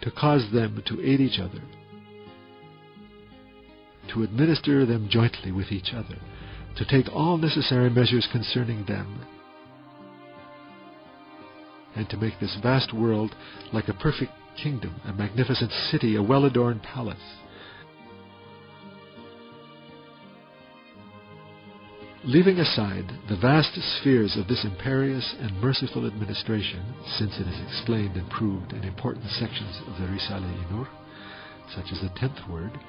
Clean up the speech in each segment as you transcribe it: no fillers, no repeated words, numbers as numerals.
to cause them to aid each other, to administer them jointly with each other, to take all necessary measures concerning them, and to make this vast world like a perfect kingdom, a magnificent city, a well-adorned palace. Leaving aside the vast spheres of this imperious and merciful administration, since it is explained and proved in important sections of the risale-i, such as the 10th word,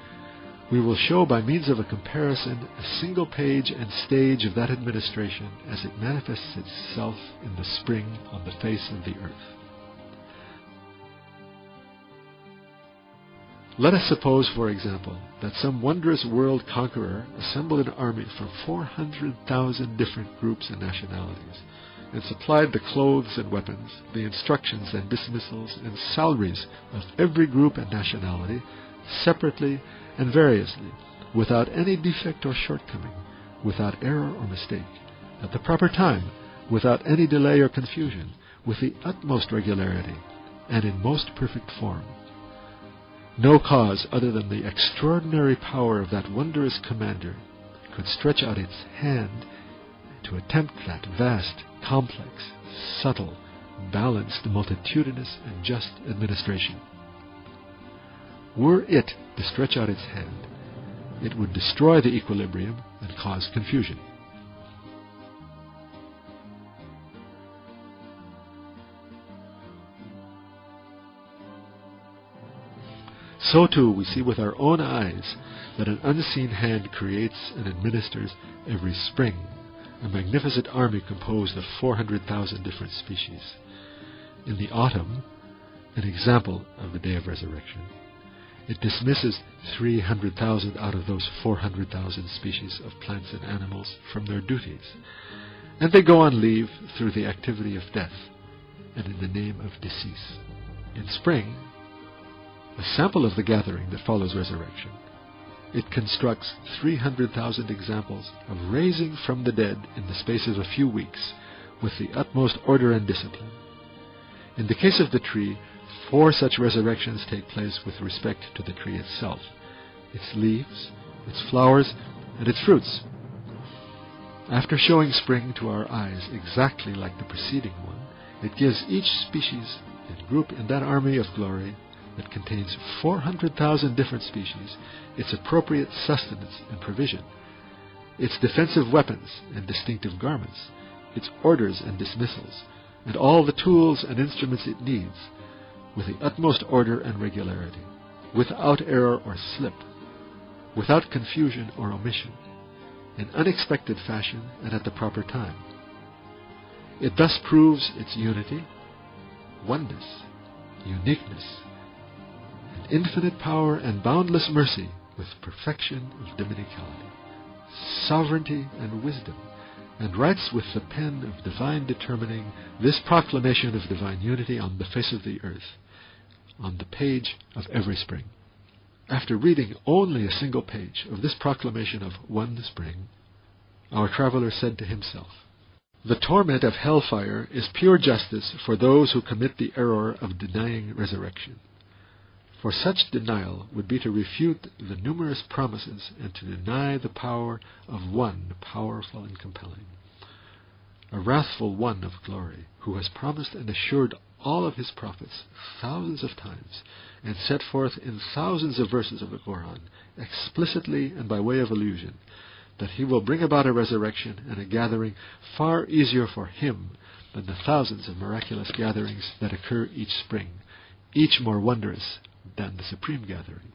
we will show by means of a comparison a single page and stage of that administration as it manifests itself in the spring on the face of the earth. Let us suppose, for example, that some wondrous world conqueror assembled an army from 400,000 different groups and nationalities, and supplied the clothes and weapons, the instructions and dismissals and salaries of every group and nationality, separately and variously, without any defect or shortcoming, without error or mistake, at the proper time, without any delay or confusion, with the utmost regularity, and in most perfect form. No cause other than the extraordinary power of that wondrous commander could stretch out its hand to attempt that vast, complex, subtle, balanced, multitudinous, and just administration. Were it to stretch out its hand, it would destroy the equilibrium and cause confusion. So too we see with our own eyes that an unseen hand creates and administers every spring a magnificent army composed of 400,000 different species. In the autumn, an example of the day of resurrection, it dismisses 300,000 out of those 400,000 species of plants and animals from their duties, and they go on leave through the activity of death and in the name of decease. In spring, a sample of the gathering that follows resurrection, it constructs 300,000 examples of raising from the dead in the space of a few weeks with the utmost order and discipline. In the case of the tree, 4 such resurrections take place with respect to the tree itself, its leaves, its flowers, and its fruits. After showing spring to our eyes exactly like the preceding one, it gives each species and group in that army of glory that contains 400,000 different species its appropriate sustenance and provision, its defensive weapons and distinctive garments, its orders and dismissals, and all the tools and instruments it needs, with the utmost order and regularity, without error or slip, without confusion or omission, in unexpected fashion and at the proper time. It thus proves its unity, oneness, uniqueness, and infinite power and boundless mercy with perfection of divinicality, sovereignty and wisdom, and writes with the pen of divine determining this proclamation of divine unity on the face of the earth, on the page of every spring. After reading only a single page of this proclamation of one spring, our traveler said to himself, "The torment of hellfire is pure justice for those who commit the error of denying resurrection. For such denial would be to refute the numerous promises and to deny the power of one powerful and compelling, a wrathful one of glory, who has promised and assured all of his prophets thousands of times and set forth in thousands of verses of the Quran, explicitly and by way of allusion, that he will bring about a resurrection and a gathering far easier for him than the thousands of miraculous gatherings that occur each spring, each more wondrous than the supreme gathering."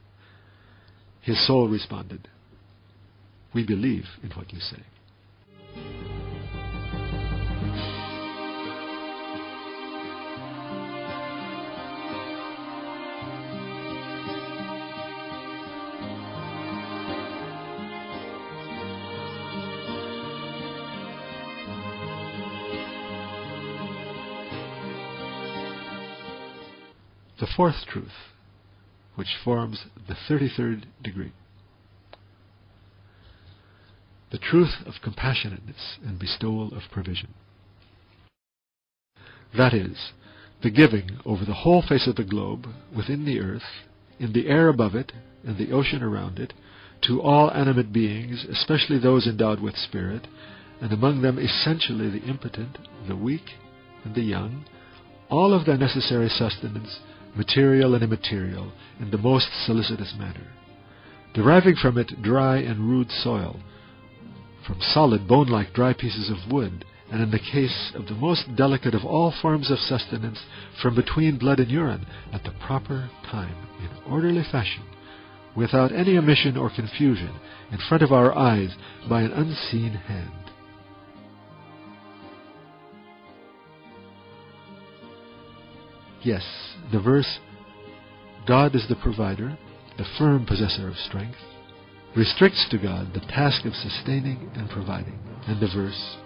His soul responded, "We believe in what you say." The fourth truth, which forms the 33rd degree, the truth of compassionateness and bestowal of provision. That is, the giving over the whole face of the globe within the earth, in the air above it, and the ocean around it, to all animate beings, especially those endowed with spirit, and among them essentially the impotent, the weak, and the young, all of their necessary sustenance, material and immaterial, in the most solicitous manner, deriving from it dry and rude soil, from solid bone-like dry pieces of wood, and in the case of the most delicate of all forms of sustenance, from between blood and urine, at the proper time, in orderly fashion, without any omission or confusion, in front of our eyes, by an unseen hand. Yes, the verse, God is the provider, the firm possessor of strength, restricts to God the task of sustaining and providing. And the verse,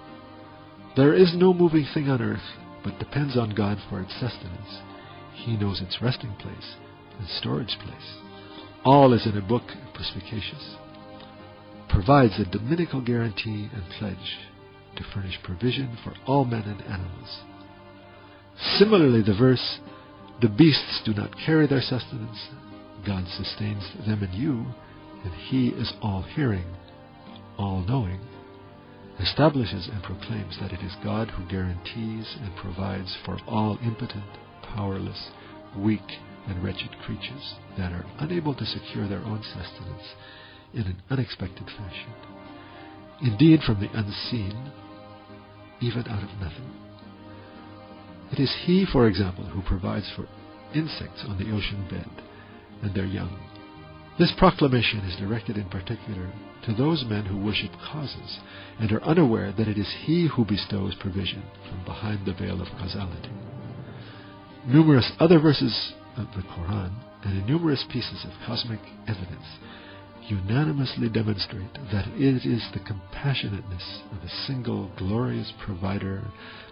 there is no moving thing on earth but depends on God for its sustenance. He knows its resting place and storage place. All is in a book perspicacious. Provides a dominical guarantee and pledge to furnish provision for all men and animals. Similarly, the verse, the beasts do not carry their sustenance. God sustains them and you, and He is all-hearing, all-knowing, establishes and proclaims that it is God who guarantees and provides for all impotent, powerless, weak, and wretched creatures that are unable to secure their own sustenance in an unexpected fashion. Indeed, from the unseen, even out of nothing. It is He, for example, who provides for insects on the ocean bed and their young. This proclamation is directed in particular to those men who worship causes and are unaware that it is He who bestows provision from behind the veil of causality. Numerous other verses of the Quran and innumerous pieces of cosmic evidence unanimously demonstrate that it is the compassionateness of a single glorious provider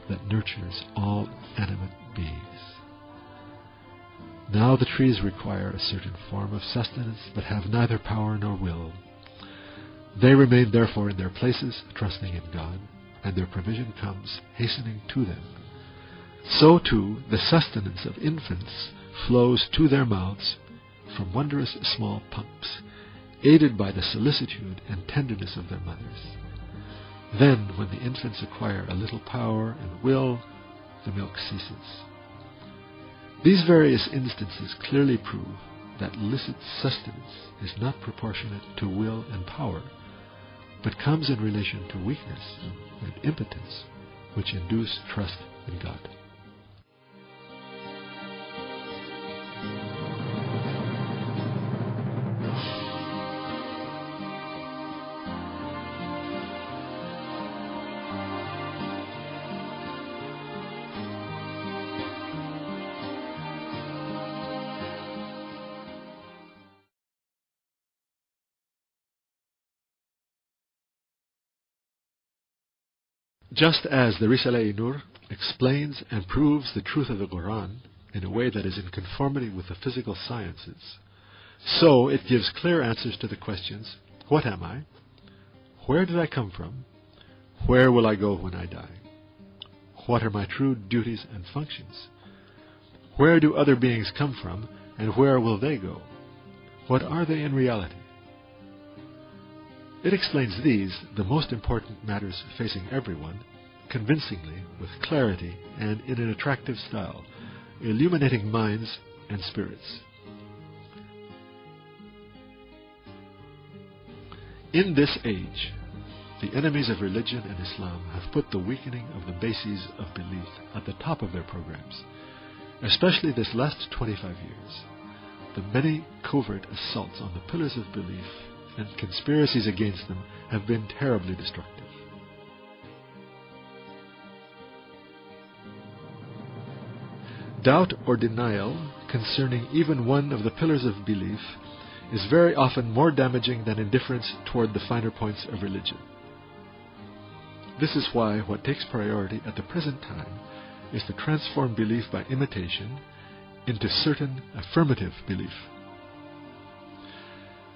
that nurtures all animate beings. Now the trees require a certain form of sustenance, but have neither power nor will. They remain therefore in their places, trusting in God, and their provision comes hastening to them. So too the sustenance of infants flows to their mouths from wondrous small pumps, aided by the solicitude and tenderness of their mothers. Then, when the infants acquire a little power and will, the milk ceases. These various instances clearly prove that licit sustenance is not proportionate to will and power, but comes in relation to weakness and impotence, which induce trust in God. Just as the risale-i nur explains and proves the truth of the Quran in a way that is in conformity with the physical sciences, so it gives clear answers to the questions, what am I? Where did I come from? Where will I go when I die? What are my true duties and functions? Where do other beings come from, and where will they go? What are they in reality? It explains these, the most important matters facing everyone, convincingly, with clarity, and in an attractive style, illuminating minds and spirits. In this age, the enemies of religion and Islam have put the weakening of the bases of belief at the top of their programs, especially this last 25 years. The many covert assaults on the pillars of belief and conspiracies against them have been terribly destructive. Doubt or denial concerning even one of the pillars of belief is very often more damaging than indifference toward the finer points of religion. This is why what takes priority at the present time is to transform belief by imitation into certain affirmative belief.